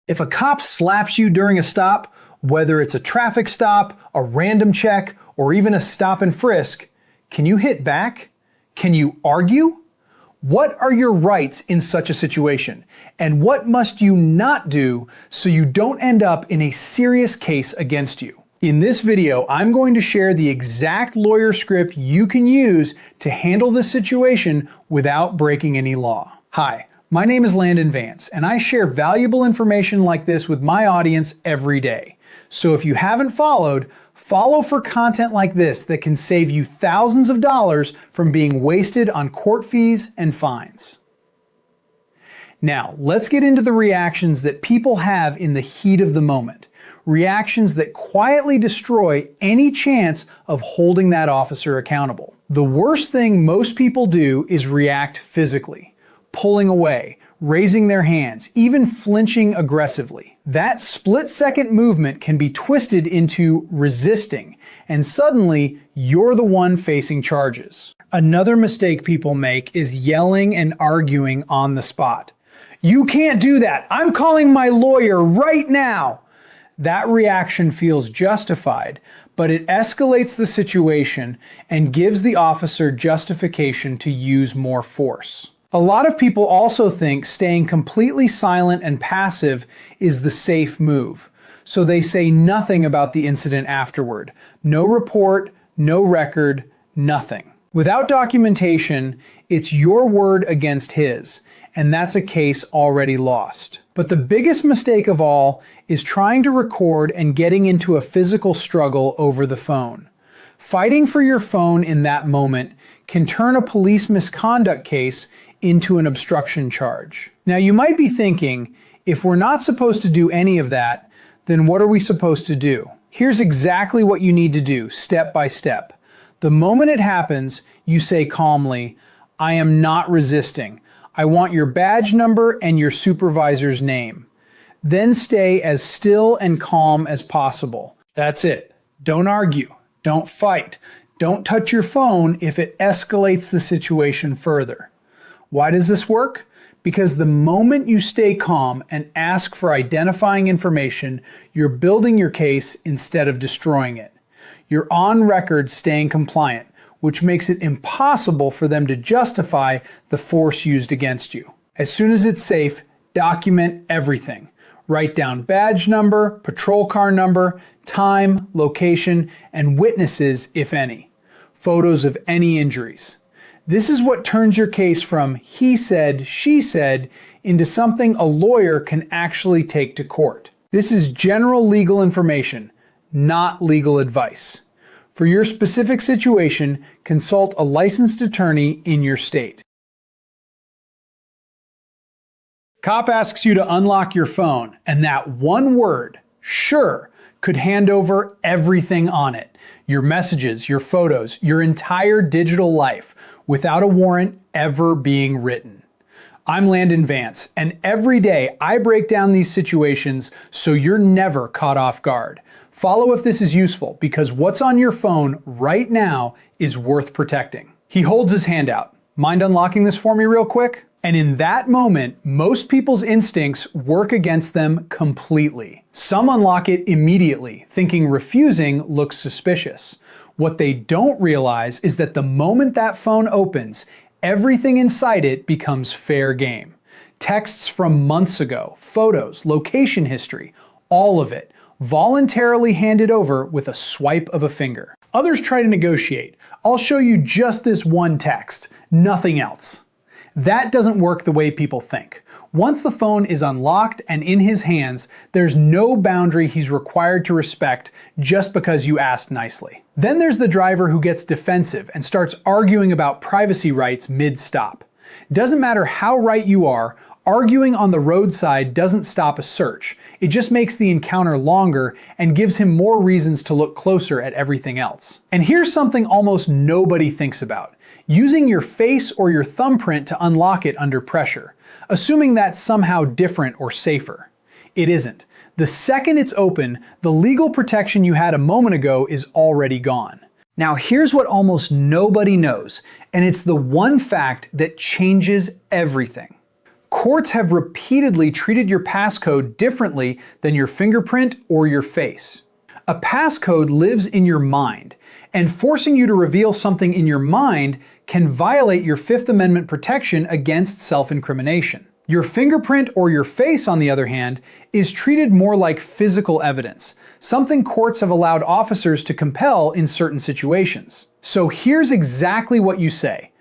If a cop slaps you during a stop, whether it's a traffic stop, a random check, or even a stop and frisk, can you hit back? Can you argue? What are your rights in such a situation? And what must you not do so you don't end up in a serious case against you? In this video, I'm going to share the exact lawyer script you can use to handle this situation without breaking any law. Hi, my name is Landon Vance, and I share valuable information like this with my audience every day. So if you haven't followed, follow for content like this that can save you thousands of dollars from being wasted on court fees and fines. Now, let's get into the reactions that people have in the heat of the moment. Reactions that quietly destroy any chance of holding that officer accountable. The worst thing most people do is react physically, pulling away, raising their hands, even flinching aggressively. That split-second movement can be twisted into resisting, and suddenly you're the one facing charges. Another mistake people make is yelling and arguing on the spot. "You can't do that! I'm calling my lawyer right now!" That reaction feels justified, but it escalates the situation and gives the officer justification to use more force. A lot of people also think staying completely silent and passive is the safe move, so they say nothing about the incident afterward. No report, no record, nothing. Without documentation, it's your word against his, and that's a case already lost. But the biggest mistake of all is trying to record and getting into a physical struggle over the phone. Fighting for your phone in that moment can turn a police misconduct case into an obstruction charge. Now you might be thinking, if we're not supposed to do any of that, then what are we supposed to do? Here's exactly what you need to do, step by step. The moment it happens, you say calmly, "I am not resisting. I want your badge number and your supervisor's name." Then stay as still and calm as possible. That's it. Don't argue. Don't fight. Don't touch your phone if it escalates the situation further. Why does this work? Because the moment you stay calm and ask for identifying information, you're building your case instead of destroying it. You're on record staying compliant, which makes it impossible for them to justify the force used against you. As soon as it's safe, document everything. Write down badge number, patrol car number, time, location, and witnesses, if any. Photos of any injuries. This is what turns your case from he said, she said, into something a lawyer can actually take to court. This is general legal information, not legal advice. For your specific situation, consult a licensed attorney in your state. Cop asks you to unlock your phone, and that one word, sure, could hand over everything on it. Your messages, your photos, your entire digital life, without a warrant ever being written. I'm Landon Vance, and every day I break down these situations so you're never caught off guard. Follow if this is useful, because what's on your phone right now is worth protecting. He holds his hand out. Mind unlocking this for me real quick? And in that moment, most people's instincts work against them completely. Some unlock it immediately, thinking refusing looks suspicious. What they don't realize is that the moment that phone opens, everything inside it becomes fair game. Texts from months ago, photos, location history, all of it, voluntarily handed over with a swipe of a finger. Others try to negotiate. I'll show you just this one text, nothing else. That doesn't work the way people think. Once the phone is unlocked and in his hands, there's no boundary he's required to respect just because you asked nicely. Then there's the driver who gets defensive and starts arguing about privacy rights mid-stop. Doesn't matter how right you are, arguing on the roadside doesn't stop a search. It just makes the encounter longer and gives him more reasons to look closer at everything else. And here's something almost nobody thinks about. Using your face or your thumbprint to unlock it under pressure, assuming that's somehow different or safer. It isn't. The second it's open, the legal protection you had a moment ago is already gone. Now here's what almost nobody knows, and it's the one fact that changes everything. Courts have repeatedly treated your passcode differently than your fingerprint or your face. A passcode lives in your mind, and forcing you to reveal something in your mind can violate your Fifth Amendment protection against self-incrimination. Your fingerprint or your face, on the other hand, is treated more like physical evidence, something courts have allowed officers to compel in certain situations. So here's exactly what you say.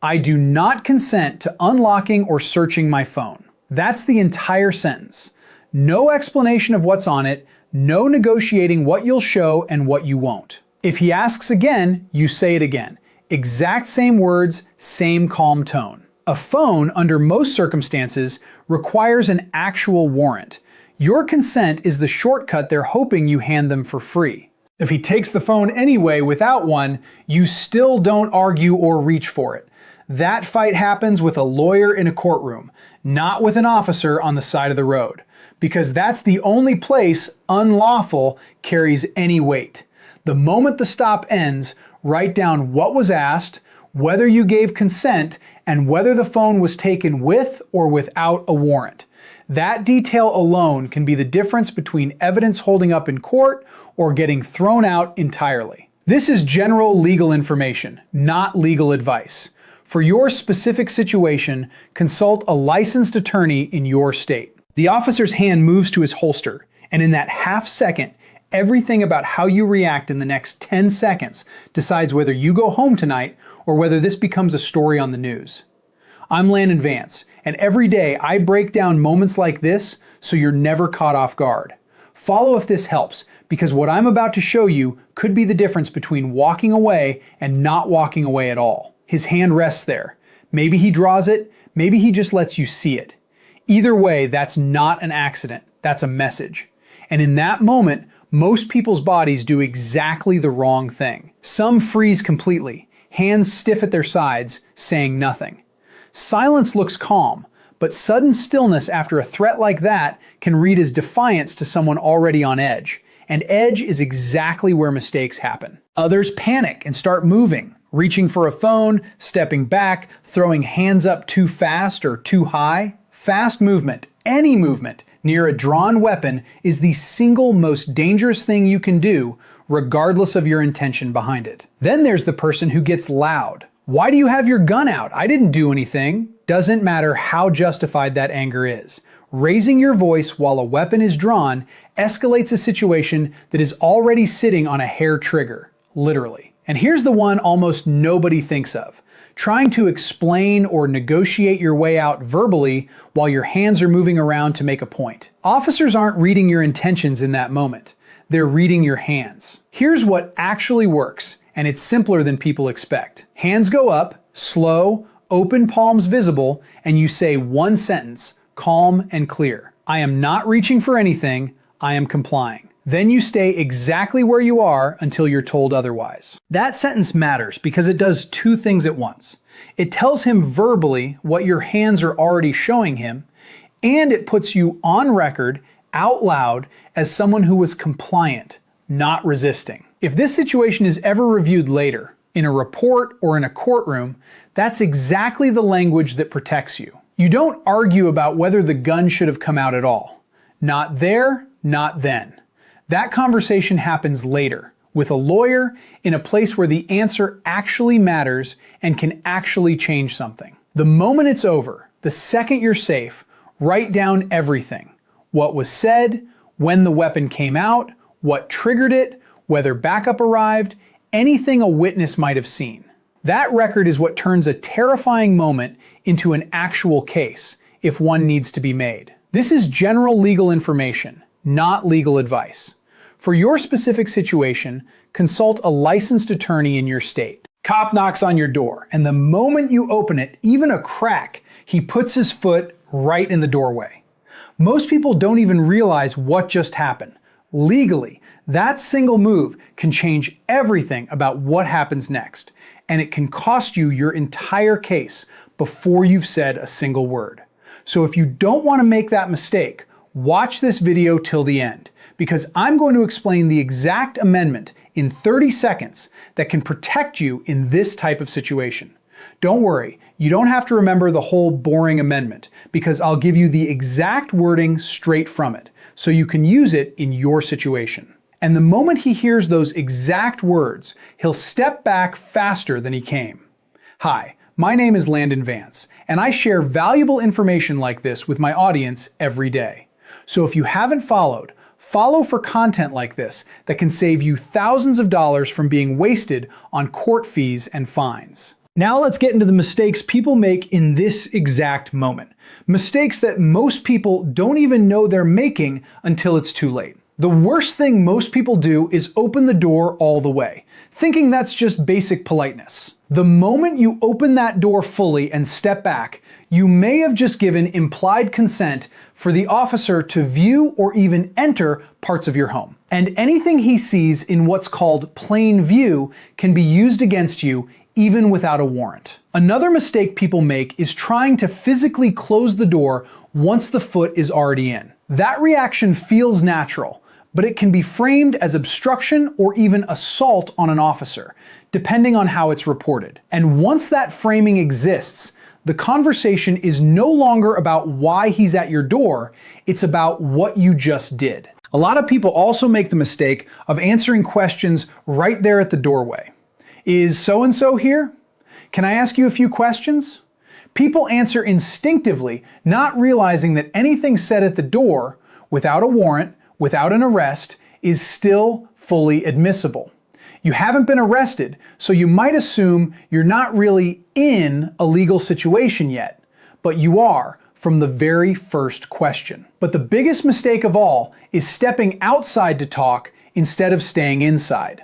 I do not consent to unlocking or searching my phone. That's the entire sentence. No explanation of what's on it, no negotiating what you'll show and what you won't. If he asks again, you say it again. Exact same words, same calm tone. A phone, under most circumstances, requires an actual warrant. Your consent is the shortcut they're hoping you hand them for free. If he takes the phone anyway without one, you still don't argue or reach for it. That fight happens with a lawyer in a courtroom, not with an officer on the side of the road, because that's the only place unlawful carries any weight. The moment the stop ends, write down what was asked, whether you gave consent, and whether the phone was taken with or without a warrant. That detail alone can be the difference between evidence holding up in court or getting thrown out entirely. This is general legal information, not legal advice. For your specific situation, consult a licensed attorney in your state. The officer's hand moves to his holster, and in that half second, everything about how you react in the next 10 seconds decides whether you go home tonight or whether this becomes a story on the news. I'm Landon Vance, and every day I break down moments like this so you're never caught off guard. Follow if this helps, because what I'm about to show you could be the difference between walking away and not walking away at all. His hand rests there. Maybe he draws it, maybe he just lets you see it. Either way, that's not an accident, that's a message. And in that moment, most people's bodies do exactly the wrong thing. Some freeze completely, hands stiff at their sides, saying nothing. Silence looks calm, but sudden stillness after a threat like that can read as defiance to someone already on edge. And edge is exactly where mistakes happen. Others panic and start moving, reaching for a phone, stepping back, throwing hands up too fast or too high. Fast movement, any movement, near a drawn weapon is the single most dangerous thing you can do, regardless of your intention behind it. Then there's the person who gets loud. Why do you have your gun out? I didn't do anything. Doesn't matter how justified that anger is. Raising your voice while a weapon is drawn escalates a situation that is already sitting on a hair trigger, literally. And here's the one almost nobody thinks of. Trying to explain or negotiate your way out verbally while your hands are moving around to make a point. Officers aren't reading your intentions in that moment. They're reading your hands. Here's what actually works, and it's simpler than people expect. Hands go up, slow, open palms visible, and you say one sentence, calm and clear. I am not reaching for anything, I am complying. Then you stay exactly where you are until you're told otherwise. That sentence matters because it does two things at once. It tells him verbally what your hands are already showing him, and it puts you on record, out loud, as someone who was compliant, not resisting. If this situation is ever reviewed later, in a report or in a courtroom, that's exactly the language that protects you. You don't argue about whether the gun should have come out at all. Not there, not then. That conversation happens later, with a lawyer, in a place where the answer actually matters and can actually change something. The moment it's over, the second you're safe, write down everything. What was said, when the weapon came out, what triggered it, whether backup arrived, anything a witness might have seen. That record is what turns a terrifying moment into an actual case, if one needs to be made. This is general legal information, not legal advice. For your specific situation, consult a licensed attorney in your state. Cop knocks on your door, and the moment you open it, even a crack, he puts his foot right in the doorway. Most people don't even realize what just happened. Legally, that single move can change everything about what happens next, and it can cost you your entire case before you've said a single word. So if you don't want to make that mistake, watch this video till the end, because I'm going to explain the exact amendment in 30 seconds that can protect you in this type of situation. Don't worry, You don't have to remember the whole boring amendment, because I'll give you the exact wording straight from it, so you can use it in your situation. And the moment he hears those exact words, he'll step back faster than he came. Hi, my name is Landon Vance, and I share valuable information like this with my audience every day. So if you haven't followed, follow for content like this that can save you thousands of dollars from being wasted on court fees and fines. Now let's get into the mistakes people make in this exact moment. Mistakes that most people don't even know they're making until it's too late. The worst thing most people do is open the door all the way, thinking that's just basic politeness. The moment you open that door fully and step back, you may have just given implied consent for the officer to view or even enter parts of your home. And anything he sees in what's called plain view can be used against you even without a warrant. Another mistake people make is trying to physically close the door once the foot is already in. That reaction feels natural, but it can be framed as obstruction or even assault on an officer, depending on how it's reported. And once that framing exists, the conversation is no longer about why he's at your door, it's about what you just did. A lot of people also make the mistake of answering questions right there at the doorway. Is so-and-so here? Can I ask you a few questions? People answer instinctively, not realizing that anything said at the door, without a warrant, without an arrest, is still fully admissible. You haven't been arrested, so you might assume you're not really in a legal situation yet, but you are from the very first question. But the biggest mistake of all is stepping outside to talk instead of staying inside.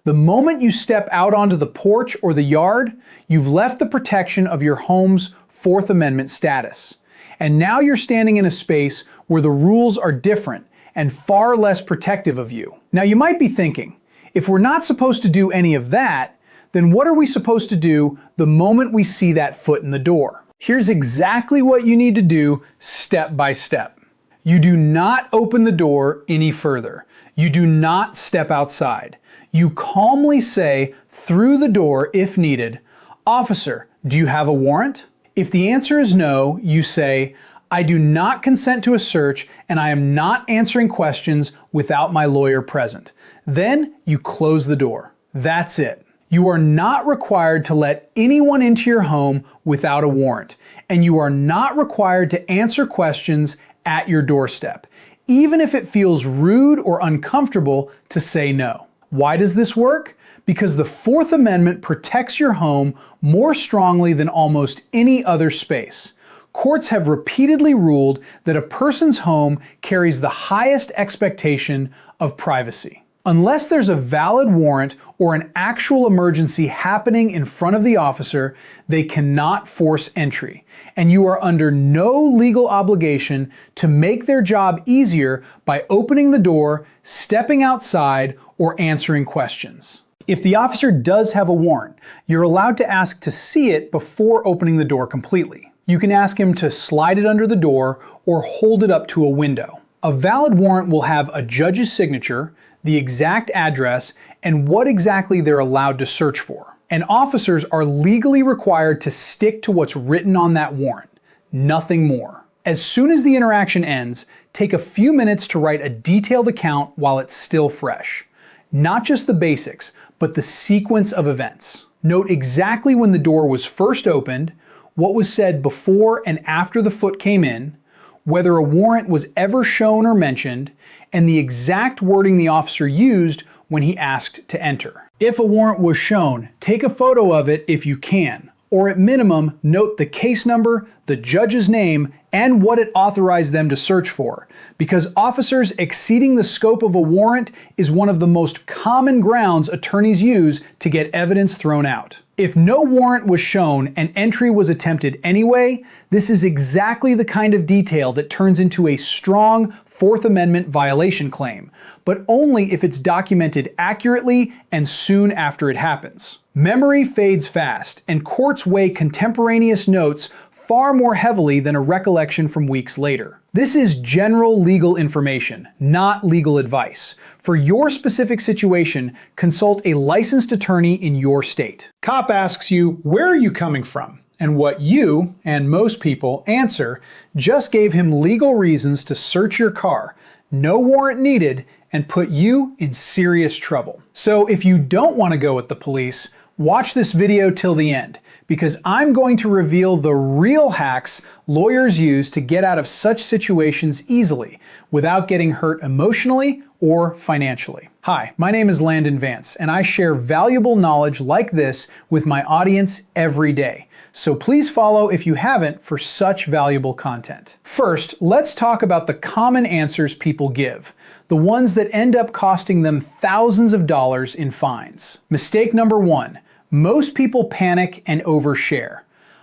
The moment you step out onto the porch or the yard, you've left the protection of your home's Fourth Amendment status. And now you're standing in a space where the rules are different and far less protective of you. Now you might be thinking, if we're not supposed to do any of that, then what are we supposed to do the moment we see that foot in the door? Here's exactly what you need to do step by step. You do not open the door any further. You do not step outside. You calmly say through the door if needed, "Officer, do you have a warrant?" If the answer is no, you say, "I do not consent to a search and I am not answering questions without my lawyer present." Then you close the door. That's it. You are not required to let anyone into your home without a warrant, and you are not required to answer questions at your doorstep, even if it feels rude or uncomfortable to say no. Why does this work? Because the Fourth Amendment protects your home more strongly than almost any other space. Courts have repeatedly ruled that a person's home carries the highest expectation of privacy. Unless there's a valid warrant or an actual emergency happening in front of the officer, they cannot force entry, and you are under no legal obligation to make their job easier by opening the door, stepping outside, or answering questions. If the officer does have a warrant, you're allowed to ask to see it before opening the door completely. You can ask him to slide it under the door or hold it up to a window. A valid warrant will have a judge's signature, the exact address, and what exactly they're allowed to search for. And officers are legally required to stick to what's written on that warrant, nothing more. As soon as the interaction ends, take a few minutes to write a detailed account while it's still fresh. Not just the basics, but the sequence of events. Note exactly when the door was first opened, what was said before and after the foot came in, whether a warrant was ever shown or mentioned, and the exact wording the officer used when he asked to enter. If a warrant was shown, take a photo of it if you can, or at minimum, note the case number, the judge's name, and what it authorized them to search for, because officers exceeding the scope of a warrant is one of the most common grounds attorneys use to get evidence thrown out. If no warrant was shown and entry was attempted anyway, this is exactly the kind of detail that turns into a strong Fourth Amendment violation claim, but only if it's documented accurately and soon after it happens. Memory fades fast, and courts weigh contemporaneous notes far more heavily than a recollection from weeks later. This is general legal information, not legal advice. For your specific situation, consult a licensed attorney in your state. Cop asks you, "Where are you coming from?" And what you, and most people, answer just gave him legal reasons to search your car, no warrant needed, and put you in serious trouble. So if you don't want to go with the police, watch this video till the end, because I'm going to reveal the real hacks lawyers use to get out of such situations easily, without getting hurt emotionally or financially. Hi, my name is Landon Vance, and I share valuable knowledge like this with my audience every day. So please follow if you haven't for such valuable content. First, let's talk about the common answers people give, the ones that end up costing them thousands of dollars in fines. Mistake number 1. Most people panic and overshare.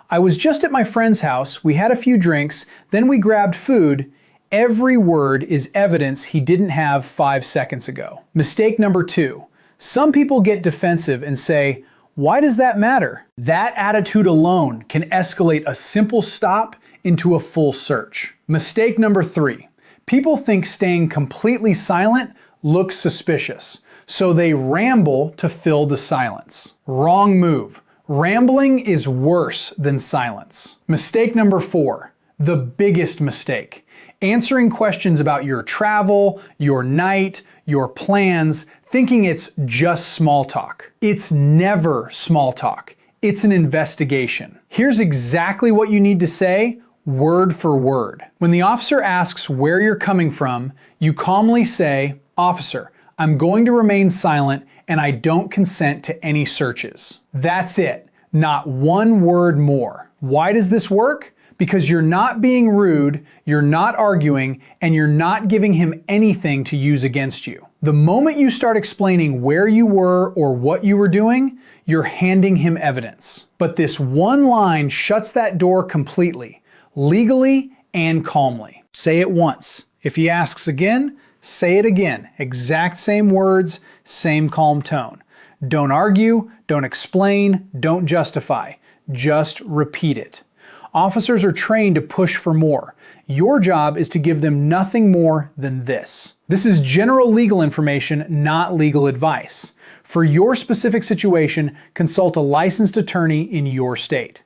I was just at my friend's house, we had a few drinks, then we grabbed food. Every word is evidence he didn't have 5 seconds ago. Mistake number 2. Some people get defensive and say, "Why does that matter?" That attitude alone can escalate a simple stop into a full search. Mistake number 3. People think staying completely silent looks suspicious, so they ramble to fill the silence. Wrong move. Rambling is worse than silence. Mistake number 4. The biggest mistake. Answering questions about your travel, your night, your plans, thinking it's just small talk. It's never small talk. It's an investigation. Here's exactly what you need to say, word for word. When the officer asks where you're coming from, you calmly say, "Officer, I'm going to remain silent and I don't consent to any searches." That's it. Not one word more. Why does this work? Because you're not being rude, you're not arguing, and you're not giving him anything to use against you. The moment you start explaining where you were or what you were doing, you're handing him evidence. But this one line shuts that door completely, legally and calmly. Say it once. If he asks again, say it again. Exact same words, same calm tone. Don't argue, don't explain, don't justify. Just repeat it. Officers are trained to push for more. Your job is to give them nothing more than this. This is general legal information, not legal advice. For your specific situation, consult a licensed attorney in your state.